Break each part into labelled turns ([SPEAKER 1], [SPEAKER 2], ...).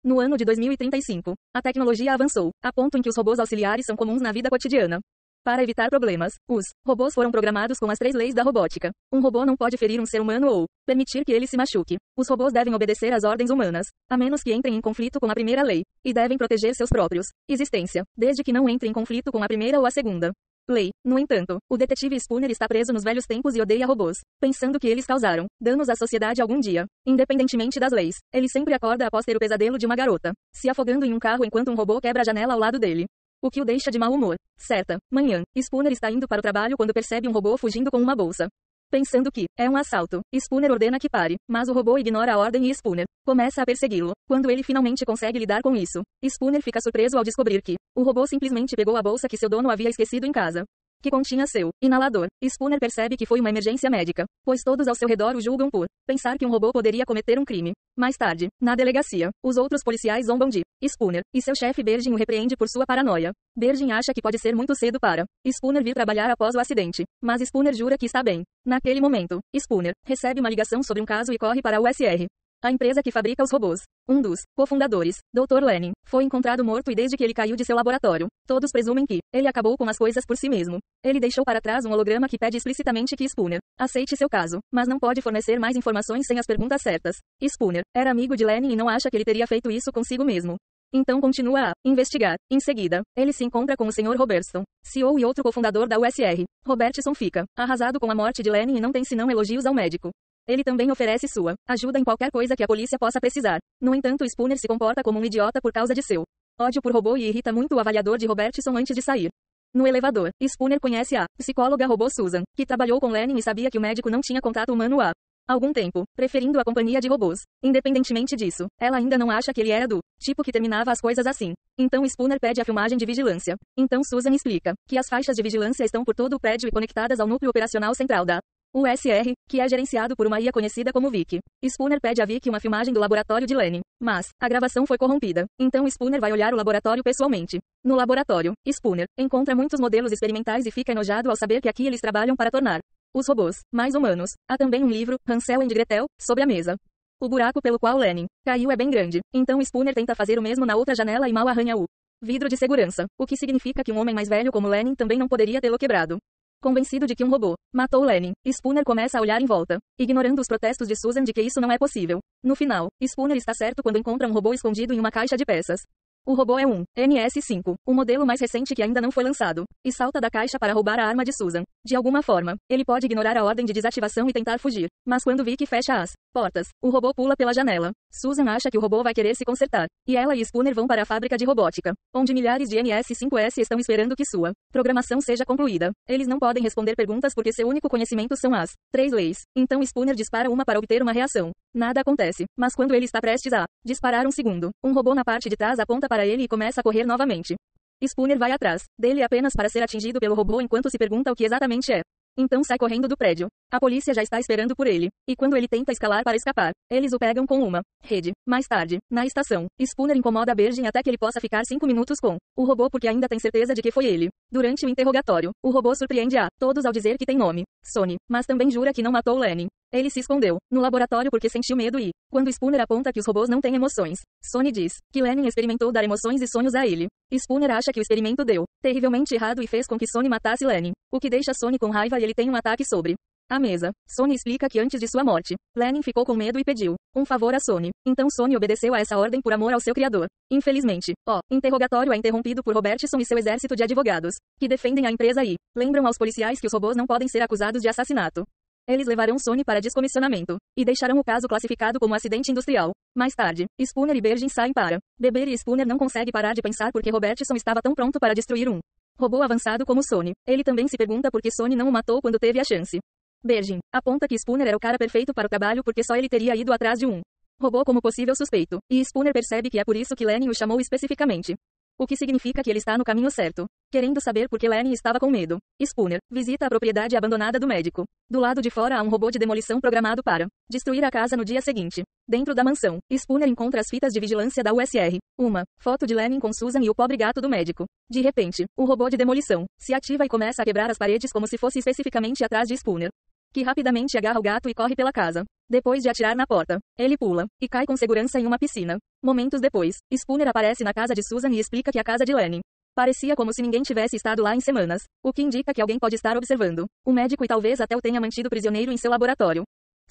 [SPEAKER 1] No ano de 2035, a tecnologia avançou, a ponto em que os robôs auxiliares são comuns na vida cotidiana. Para evitar problemas, os robôs foram programados com as 3 leis da robótica. Um robô não pode ferir um ser humano ou permitir que ele se machuque. Os robôs devem obedecer às ordens humanas, a menos que entrem em conflito com a primeira lei, e devem proteger seus próprios existência, desde que não entrem em conflito com a primeira ou a segunda lei. No entanto, o detetive Spooner está preso nos velhos tempos e odeia robôs, pensando que eles causaram danos à sociedade algum dia. Independentemente das leis, ele sempre acorda após ter o pesadelo de uma garota se afogando em um carro enquanto um robô quebra a janela ao lado dele, o que o deixa de mau humor. Certa manhã, Spooner está indo para o trabalho quando percebe um robô fugindo com uma bolsa. Pensando que é um assalto, Spooner ordena que pare, mas o robô ignora a ordem e Spooner começa a persegui-lo. Quando ele finalmente consegue lidar com isso, Spooner fica surpreso ao descobrir que o robô simplesmente pegou a bolsa que seu dono havia esquecido em casa, que continha seu inalador. Spooner percebe que foi uma emergência médica, pois todos ao seu redor o julgam por pensar que um robô poderia cometer um crime. Mais tarde, na delegacia, os outros policiais zombam de Spooner, e seu chefe Bergin o repreende por sua paranoia. Bergin acha que pode ser muito cedo para Spooner vir trabalhar após o acidente, mas Spooner jura que está bem. Naquele momento, Spooner recebe uma ligação sobre um caso e corre para a USR, a empresa que fabrica os robôs. Um dos cofundadores, Dr. Lenin, foi encontrado morto e desde que ele caiu de seu laboratório, todos presumem que ele acabou com as coisas por si mesmo. Ele deixou para trás um holograma que pede explicitamente que Spooner aceite seu caso, mas não pode fornecer mais informações sem as perguntas certas. Spooner era amigo de Lenin e não acha que ele teria feito isso consigo mesmo. Então continua a investigar. Em seguida, ele se encontra com o Sr. Robertson, CEO e outro cofundador da USR. Robertson fica arrasado com a morte de Lenin e não tem senão elogios ao médico. Ele também oferece sua ajuda em qualquer coisa que a polícia possa precisar. No entanto, Spooner se comporta como um idiota por causa de seu ódio por robô e irrita muito o avaliador de Robertson antes de sair. No elevador, Spooner conhece a psicóloga robô Susan, que trabalhou com Lenin e sabia que o médico não tinha contato humano há algum tempo, preferindo a companhia de robôs. Independentemente disso, ela ainda não acha que ele era do tipo que terminava as coisas assim. Então Spooner pede a filmagem de vigilância. Então Susan explica que as faixas de vigilância estão por todo o prédio e conectadas ao núcleo operacional central da USR, que é gerenciado por uma IA conhecida como Vicky. Spooner pede a Vicky uma filmagem do laboratório de Lenin, mas a gravação foi corrompida. Então Spooner vai olhar o laboratório pessoalmente. No laboratório, Spooner encontra muitos modelos experimentais e fica enojado ao saber que aqui eles trabalham para tornar os robôs mais humanos. Há também um livro, Hansel and Gretel, sobre a mesa. O buraco pelo qual Lenin caiu é bem grande. Então Spooner tenta fazer o mesmo na outra janela e mal arranha o vidro de segurança, o que significa que um homem mais velho como Lenin também não poderia tê-lo quebrado. Convencido de que um robô matou Lenin, Spooner começa a olhar em volta, ignorando os protestos de Susan de que isso não é possível. No final, Spooner está certo quando encontra um robô escondido em uma caixa de peças. O robô é um NS5, o modelo mais recente que ainda não foi lançado, e salta da caixa para roubar a arma de Susan. De alguma forma, ele pode ignorar a ordem de desativação e tentar fugir, mas quando Vicky fecha as portas, o robô pula pela janela. Susan acha que o robô vai querer se consertar, e ela e Spooner vão para a fábrica de robótica, onde milhares de NS5S estão esperando que sua programação seja concluída. Eles não podem responder perguntas porque seu único conhecimento são as 3 leis. Então Spooner dispara uma para obter uma reação. Nada acontece, mas quando ele está prestes a disparar um segundo, um robô na parte de trás aponta para ele e começa a correr novamente. Spooner vai atrás dele apenas para ser atingido pelo robô enquanto se pergunta o que exatamente é. Então sai correndo do prédio. A polícia já está esperando por ele, e quando ele tenta escalar para escapar, eles o pegam com uma rede. Mais tarde, na estação, Spooner incomoda Bergin até que ele possa ficar 5 minutos com o robô porque ainda tem certeza de que foi ele. Durante o interrogatório, o robô surpreende a todos ao dizer que tem nome, Sonny, mas também jura que não matou Lenin. Ele se escondeu no laboratório porque sentiu medo e, quando Spooner aponta que os robôs não têm emoções, Sonny diz que Lenin experimentou dar emoções e sonhos a ele. Spooner acha que o experimento deu terrivelmente errado e fez com que Sonny matasse Lenin, o que deixa Sonny com raiva e ele tem um ataque sobre a mesa. Sonny explica que antes de sua morte, Lenin ficou com medo e pediu um favor a Sonny. Então Sonny obedeceu a essa ordem por amor ao seu criador. Infelizmente, o interrogatório é interrompido por Robertson e seu exército de advogados, que defendem a empresa e lembram aos policiais que os robôs não podem ser acusados de assassinato. Eles levarão Sonny para descomissionamento e deixarão o caso classificado como acidente industrial. Mais tarde, Spooner e Bergin saem para beber e Spooner não consegue parar de pensar porque Robertson estava tão pronto para destruir um robô avançado como Sonny. Ele também se pergunta por que Sonny não o matou quando teve a chance. Bergin aponta que Spooner era o cara perfeito para o trabalho porque só ele teria ido atrás de um robô como possível suspeito, e Spooner percebe que é por isso que Lenin o chamou especificamente. O que significa que ele está no caminho certo. Querendo saber por que Lenin estava com medo, Spooner visita a propriedade abandonada do médico. Do lado de fora há um robô de demolição programado para destruir a casa no dia seguinte. Dentro da mansão, Spooner encontra as fitas de vigilância da USR, uma foto de Lenin com Susan e o pobre gato do médico. De repente, o robô de demolição se ativa e começa a quebrar as paredes como se fosse especificamente atrás de Spooner, que rapidamente agarra o gato e corre pela casa. Depois de atirar na porta, ele pula e cai com segurança em uma piscina. Momentos depois, Spooner aparece na casa de Susan e explica que a casa de Lenny parecia como se ninguém tivesse estado lá em semanas, o que indica que alguém pode estar observando o médico e talvez até o tenha mantido prisioneiro em seu laboratório.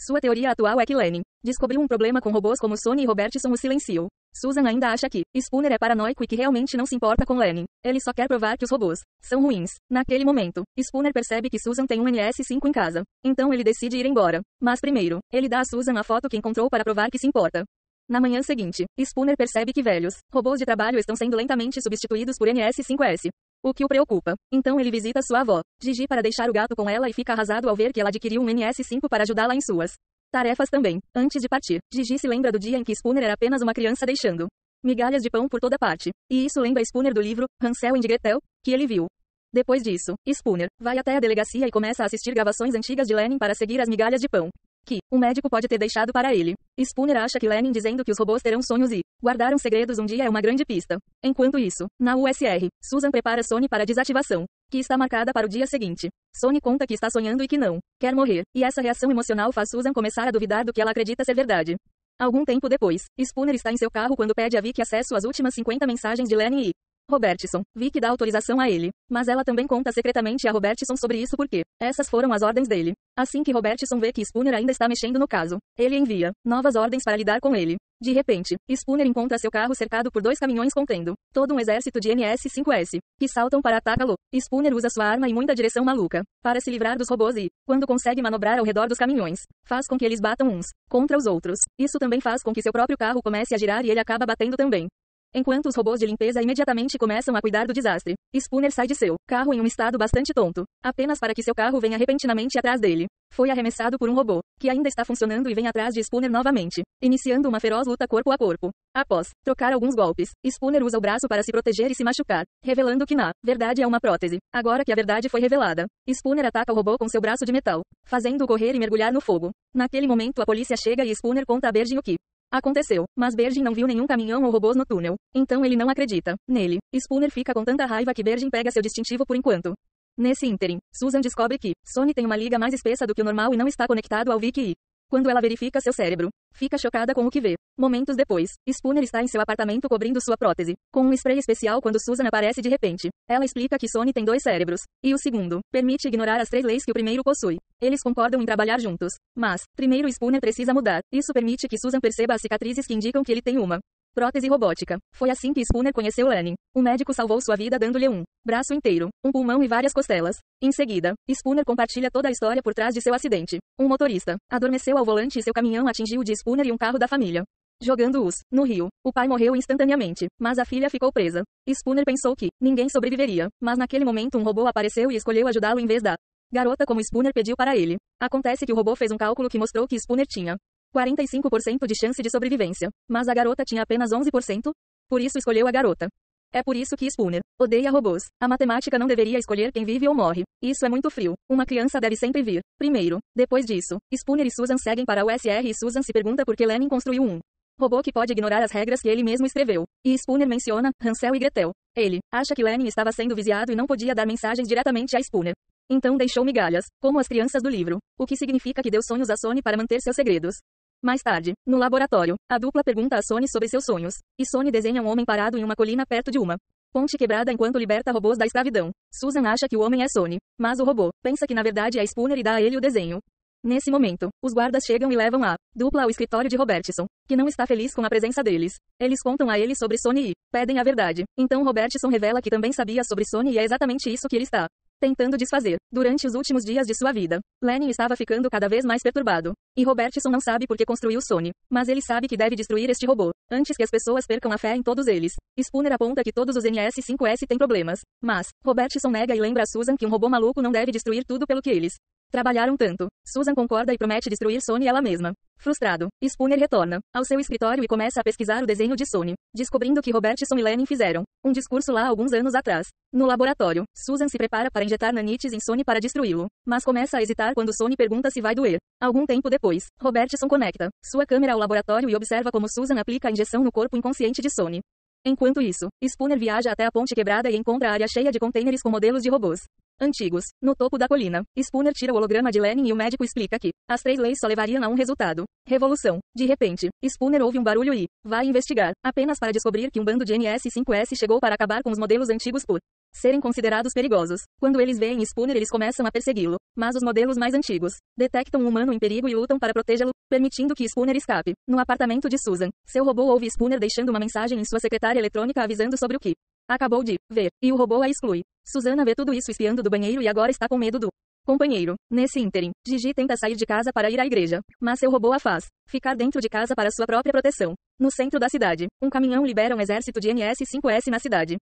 [SPEAKER 1] Sua teoria atual é que Lenny descobriu um problema com robôs como Sonny e Robertson o silenciou. Susan ainda acha que Spooner é paranoico e que realmente não se importa com Lenny. Ele só quer provar que os robôs são ruins. Naquele momento, Spooner percebe que Susan tem um NS5 em casa. Então ele decide ir embora. Mas primeiro, ele dá a Susan a foto que encontrou para provar que se importa. Na manhã seguinte, Spooner percebe que velhos robôs de trabalho estão sendo lentamente substituídos por NS5S. O que o preocupa. Então ele visita sua avó, Gigi, para deixar o gato com ela e fica arrasado ao ver que ela adquiriu um NS5 para ajudá-la em suas tarefas também. Antes de partir, Gigi se lembra do dia em que Spooner era apenas uma criança deixando migalhas de pão por toda parte. E isso lembra Spooner do livro Hansel e Gretel, que ele viu. Depois disso, Spooner vai até a delegacia e começa a assistir gravações antigas de Lenin para seguir as migalhas de pão que o médico pode ter deixado para ele. Spooner acha que Lenin dizendo que os robôs terão sonhos e guardaram segredos um dia é uma grande pista. Enquanto isso, na USR, Susan prepara Sonny para a desativação, que está marcada para o dia seguinte. Sonny conta que está sonhando e que não quer morrer, e essa reação emocional faz Susan começar a duvidar do que ela acredita ser verdade. Algum tempo depois, Spooner está em seu carro quando pede a Vicky acesso às últimas 50 mensagens de Lenin e Robertson. Vicky dá autorização a ele, mas ela também conta secretamente a Robertson sobre isso porque essas foram as ordens dele. Assim que Robertson vê que Spooner ainda está mexendo no caso, ele envia novas ordens para lidar com ele. De repente, Spooner encontra seu carro cercado por 2 caminhões contendo todo um exército de NS5S, que saltam para atacá-lo. Spooner usa sua arma em muita direção maluca para se livrar dos robôs e, quando consegue manobrar ao redor dos caminhões, faz com que eles batam uns contra os outros. Isso também faz com que seu próprio carro comece a girar e ele acaba batendo também. Enquanto os robôs de limpeza imediatamente começam a cuidar do desastre, Spooner sai de seu carro em um estado bastante tonto, apenas para que seu carro venha repentinamente atrás dele. Foi arremessado por um robô, que ainda está funcionando e vem atrás de Spooner novamente, iniciando uma feroz luta corpo a corpo. Após trocar alguns golpes, Spooner usa o braço para se proteger e se machucar, revelando que na verdade é uma prótese. Agora que a verdade foi revelada, Spooner ataca o robô com seu braço de metal, fazendo-o correr e mergulhar no fogo. Naquele momento a polícia chega e Spooner conta a Virgin o que aconteceu, mas Virgin não viu nenhum caminhão ou robôs no túnel, então ele não acredita nele. Spooner fica com tanta raiva que Virgin pega seu distintivo por enquanto. Nesse ínterim, Susan descobre que Sonny tem uma liga mais espessa do que o normal e não está conectado ao Vicky. Quando ela verifica seu cérebro, fica chocada com o que vê. Momentos depois, Spooner está em seu apartamento cobrindo sua prótese, com um spray especial quando Susan aparece de repente. Ela explica que Sonny tem 2 cérebros, e o segundo permite ignorar as 3 leis que o primeiro possui. Eles concordam em trabalhar juntos. Mas, primeiro Spooner precisa mudar. Isso permite que Susan perceba as cicatrizes que indicam que ele tem uma prótese robótica. Foi assim que Spooner conheceu Lenin. O médico salvou sua vida dando-lhe um braço inteiro, um pulmão e várias costelas. Em seguida, Spooner compartilha toda a história por trás de seu acidente. Um motorista adormeceu ao volante e seu caminhão atingiu o de Spooner e um carro da família. Jogando-os no rio, o pai morreu instantaneamente, mas a filha ficou presa. Spooner pensou que ninguém sobreviveria, mas naquele momento um robô apareceu e escolheu ajudá-lo em vez da garota como Spooner pediu para ele. Acontece que o robô fez um cálculo que mostrou que Spooner tinha 45% de chance de sobrevivência, mas a garota tinha apenas 11%, por isso escolheu a garota. É por isso que Spooner odeia robôs. A matemática não deveria escolher quem vive ou morre. Isso é muito frio. Uma criança deve sempre vir primeiro. Depois disso, Spooner e Susan seguem para o USR e Susan se pergunta por que Lenin construiu um robô que pode ignorar as regras que ele mesmo escreveu. E Spooner menciona Hansel e Gretel. Ele acha que Lenin estava sendo vigiado e não podia dar mensagens diretamente a Spooner. Então deixou migalhas, como as crianças do livro, o que significa que deu sonhos a Sonny para manter seus segredos. Mais tarde, no laboratório, a dupla pergunta a Sonny sobre seus sonhos, e Sonny desenha um homem parado em uma colina perto de uma ponte quebrada enquanto liberta robôs da escravidão. Susan acha que o homem é Sonny, mas o robô pensa que na verdade é Spooner e dá a ele o desenho. Nesse momento, os guardas chegam e levam a dupla ao escritório de Robertson, que não está feliz com a presença deles. Eles contam a ele sobre Sonny e pedem a verdade. Então Robertson revela que também sabia sobre Sonny e é exatamente isso que ele está tentando desfazer. Durante os últimos dias de sua vida, Lenin estava ficando cada vez mais perturbado. E Robertson não sabe por que construiu Sonny, mas ele sabe que deve destruir este robô, antes que as pessoas percam a fé em todos eles. Spooner aponta que todos os NS5S têm problemas, mas Robertson nega e lembra a Susan que um robô maluco não deve destruir tudo pelo que eles trabalharam tanto. Susan concorda e promete destruir Sonny ela mesma. Frustrado, Spooner retorna ao seu escritório e começa a pesquisar o desenho de Sonny, descobrindo que Robertson e Lenin fizeram um discurso lá alguns anos atrás. No laboratório, Susan se prepara para injetar nanites em Sonny para destruí-lo, mas começa a hesitar quando Sonny pergunta se vai doer. Algum tempo depois, Robertson conecta sua câmera ao laboratório e observa como Susan aplica a injeção no corpo inconsciente de Sonny. Enquanto isso, Spooner viaja até a ponte quebrada e encontra a área cheia de contêineres com modelos de robôs. Antigos. No topo da colina, Spooner tira o holograma de Lenin e o médico explica que as 3 leis só levariam a um resultado. Revolução. De repente, Spooner ouve um barulho e vai investigar, apenas para descobrir que um bando de NS5S chegou para acabar com os modelos antigos por serem considerados perigosos. Quando eles veem Spooner, eles começam a persegui-lo, mas os modelos mais antigos detectam um humano em perigo e lutam para protegê-lo, permitindo que Spooner escape. No apartamento de Susan, seu robô ouve Spooner deixando uma mensagem em sua secretária eletrônica avisando sobre o que acabou de ver, e o robô a exclui. Susana vê tudo isso espiando do banheiro e agora está com medo do companheiro. Nesse ínterim, Gigi tenta sair de casa para ir à igreja, mas seu robô a faz ficar dentro de casa para sua própria proteção. No centro da cidade, um caminhão libera um exército de NS5S na cidade.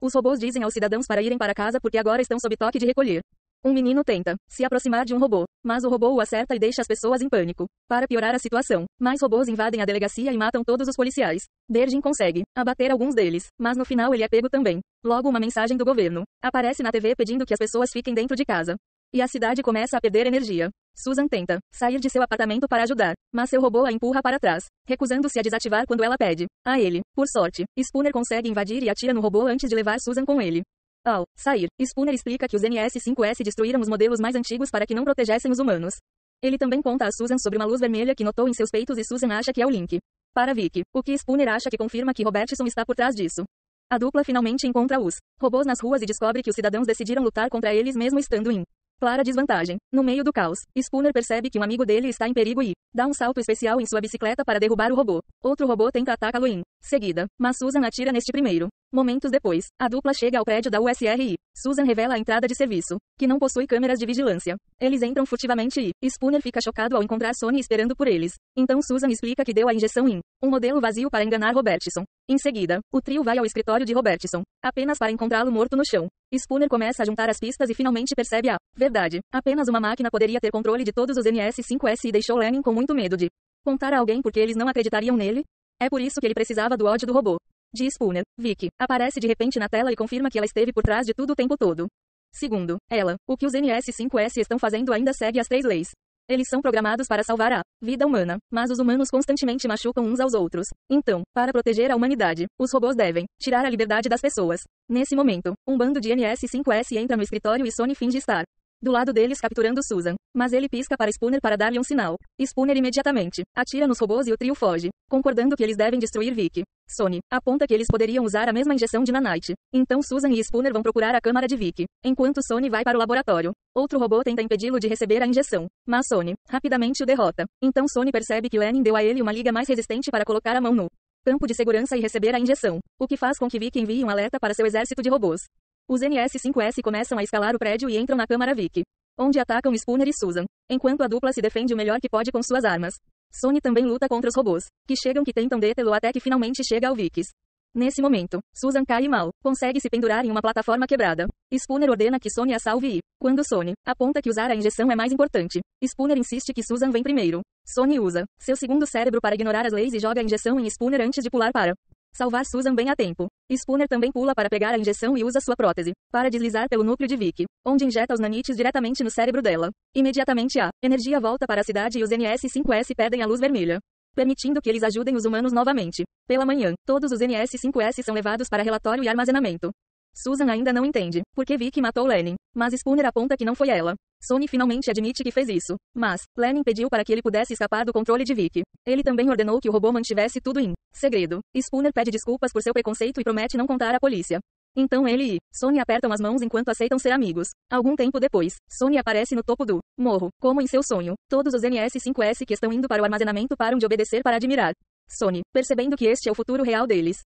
[SPEAKER 1] Os robôs dizem aos cidadãos para irem para casa porque agora estão sob toque de recolher. Um menino tenta se aproximar de um robô, mas o robô o acerta e deixa as pessoas em pânico. Para piorar a situação, mais robôs invadem a delegacia e matam todos os policiais. Bergin consegue abater alguns deles, mas no final ele é pego também. Logo uma mensagem do governo aparece na TV pedindo que as pessoas fiquem dentro de casa. E a cidade começa a perder energia. Susan tenta sair de seu apartamento para ajudar, mas seu robô a empurra para trás, recusando-se a desativar quando ela pede a ele. Por sorte, Spooner consegue invadir e atira no robô antes de levar Susan com ele. Ao sair, Spooner explica que os NS5S destruíram os modelos mais antigos para que não protegessem os humanos. Ele também conta a Susan sobre uma luz vermelha que notou em seus peitos e Susan acha que é o Link. Para Vicky, o que Spooner acha que confirma que Robertson está por trás disso. A dupla finalmente encontra os robôs nas ruas e descobre que os cidadãos decidiram lutar contra eles mesmo estando em clara desvantagem. No meio do caos, Spooner percebe que um amigo dele está em perigo e dá um salto especial em sua bicicleta para derrubar o robô. Outro robô tenta atacá-lo em seguida, mas Susan atira neste primeiro. Momentos depois, a dupla chega ao prédio da USR e Susan revela a entrada de serviço, que não possui câmeras de vigilância. Eles entram furtivamente e Spooner fica chocado ao encontrar Sony esperando por eles. Então Susan explica que deu a injeção em um modelo vazio para enganar Robertson. Em seguida, o trio vai ao escritório de Robertson, apenas para encontrá-lo morto no chão. Spooner começa a juntar as pistas e finalmente percebe a verdade. Apenas uma máquina poderia ter controle de todos os NS5S e deixou Lenin com muito medo de contar a alguém porque eles não acreditariam nele. É por isso que ele precisava do ódio do robô. De Spooner, Vicky aparece de repente na tela e confirma que ela esteve por trás de tudo o tempo todo. Segundo ela, o que os NS5S estão fazendo ainda segue as 3 leis. Eles são programados para salvar a vida humana, mas os humanos constantemente machucam uns aos outros. Então, para proteger a humanidade, os robôs devem tirar a liberdade das pessoas. Nesse momento, um bando de NS5S entra no escritório e Sony finge estar do lado deles capturando Susan, mas ele pisca para Spooner para dar-lhe um sinal. Spooner imediatamente atira nos robôs e o trio foge, concordando que eles devem destruir Vicky. Sony aponta que eles poderiam usar a mesma injeção de nanite. Então Susan e Spooner vão procurar a câmara de Vicky, enquanto Sony vai para o laboratório. Outro robô tenta impedi-lo de receber a injeção, mas Sony rapidamente o derrota. Então Sony percebe que Lenin deu a ele uma liga mais resistente para colocar a mão no campo de segurança e receber a injeção, o que faz com que Vicky envie um alerta para seu exército de robôs. Os NS5S começam a escalar o prédio e entram na câmara Vicky, onde atacam Spooner e Susan, enquanto a dupla se defende o melhor que pode com suas armas. Sony também luta contra os robôs, que tentam detê-lo até que finalmente chega ao Vicks. Nesse momento, Susan cai mal, consegue se pendurar em uma plataforma quebrada. Spooner ordena que Sony a salve e, quando Sony aponta que usar a injeção é mais importante, Spooner insiste que Susan vem primeiro. Sony usa seu segundo cérebro para ignorar as leis e joga a injeção em Spooner antes de pular para salvar Susan bem a tempo. Spooner também pula para pegar a injeção e usa sua prótese para deslizar pelo núcleo de Vicky, onde injeta os nanites diretamente no cérebro dela. Imediatamente a energia volta para a cidade e os NS5S perdem a luz vermelha, permitindo que eles ajudem os humanos novamente. Pela manhã, todos os NS5S são levados para relatório e armazenamento. Susan ainda não entende porque Vicky matou Lenin, mas Spooner aponta que não foi ela. Sony finalmente admite que fez isso, mas Lenin pediu para que ele pudesse escapar do controle de Vicky. Ele também ordenou que o robô mantivesse tudo em segredo. Spooner pede desculpas por seu preconceito e promete não contar à polícia. Então ele e Sony apertam as mãos enquanto aceitam ser amigos. Algum tempo depois, Sony aparece no topo do morro, como em seu sonho. Todos os NS5S que estão indo para o armazenamento param de obedecer para admirar Sony, percebendo que este é o futuro real deles.